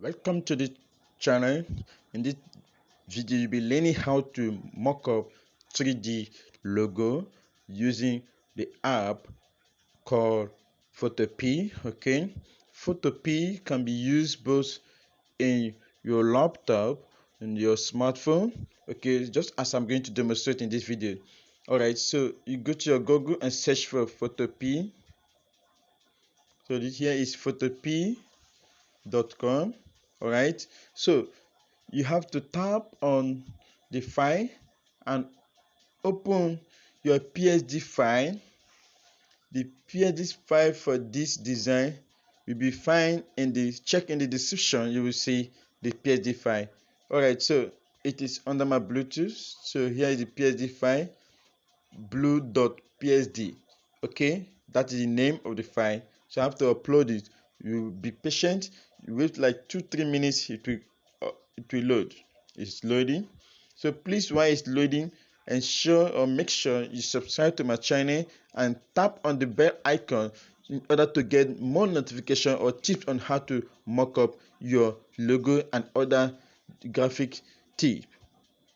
Welcome to the channel. In this video, you'll be learning how to mock up 3D logo using the app called Photopea. Okay, Photopea can be used both in your laptop and your smartphone. Okay, just as I'm going to demonstrate in this video. Alright, so you go to your Google and search for Photopea. So this here is photopea.com. Alright, so you have to tap on the file and open your PSD file. The PSD file for this design will be found in the check in the description. You will see the PSD file. Alright, so it is under my Bluetooth. So here is the PSD file, blue.psd. Okay, that is the name of the file. So I have to upload it. You will be patient. You wait like 2-3 minutes. It will load. It's loading. So please, while it's loading, ensure or make sure you subscribe to my channel and tap on the bell icon in order to get more notification or tips on how to mock up your logo and other graphic tips.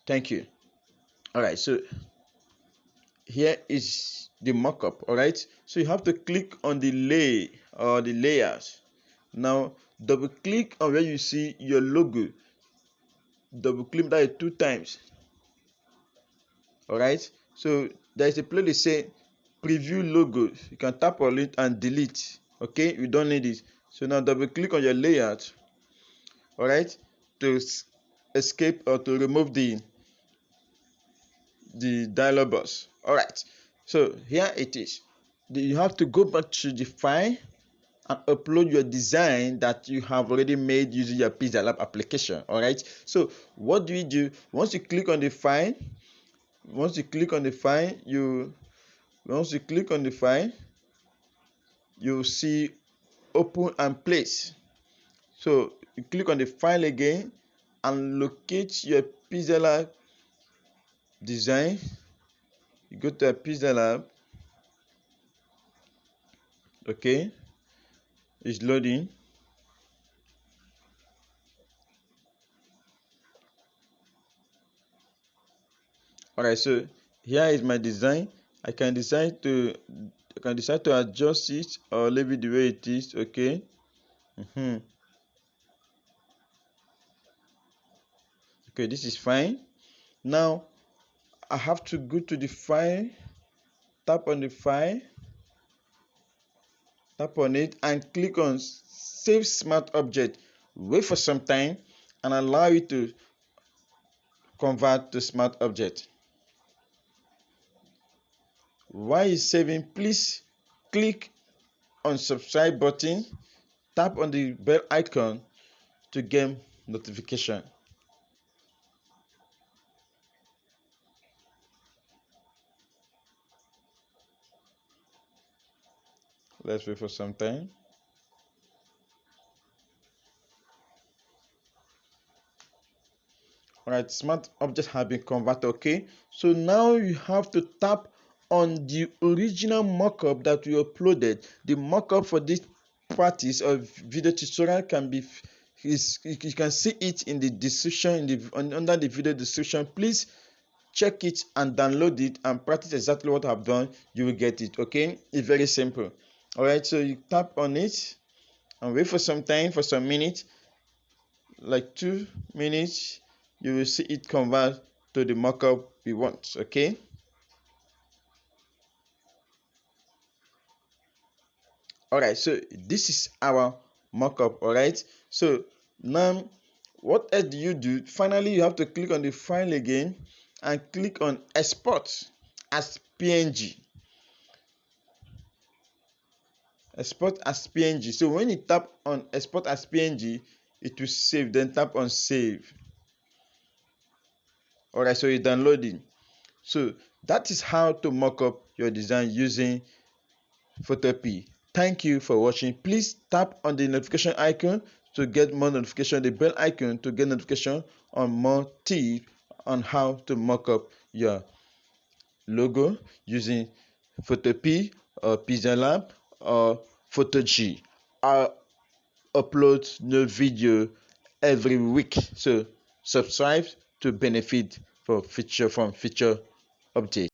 Thank you. Alright, so here is the mockup. Alright, so you have to click on the lay or the layers. Now double click on where you see your logo. Double click that 2 times. Alright, so there is a place that say preview logo. You can tap on it and delete. Okay, you don't need it. So now double click on your layout. Alright, to escape or to remove the dialog box. Alright, so here it is. You have to go back to the file and upload your design that you have already made using your Pixellab application. Alright, so what do we do? Once you click on the file, you see open and place. So you click on the file again and locate your Pixellab design. You go to a Pixellab. Okay, it's loading. Alright, so here is my design. I can decide to adjust it or leave it the way it is. Okay. Okay, this is fine. Now I have to go to the file, tap on the file, tap on it and click on save smart object. Wait for some time and allow it to convert to smart object. While it's saving, please click on subscribe button, tap on the bell icon to get notification. Let's wait for some time. Alright, smart objects have been converted. Okay, so now you have to tap on the original mockup that we uploaded. The mockup for this practice or video tutorial can be you can see it in the description under the video description. Please check it and download it and practice exactly what I've done. You will get it. Okay, it's very simple. Alright, so you tap on it and wait for some time, for some minutes, like 2 minutes. You will see it convert to the mockup we want. Okay, alright, so this is our mockup. Alright, so now what else do you do? Finally, you have to click on the file again and click on export as PNG. Export as PNG. So when you tap on export as PNG, it will save. Then tap on save. Alright, so it's downloading. So that is how to mock up your design using Photopea. Thank you for watching. Please tap on the notification icon to get more notification, the bell icon to get notification on more tips on how to mock up your logo using Photopea or Pixellab or Photog. I'll upload new video every week. So subscribe to benefit from future updates.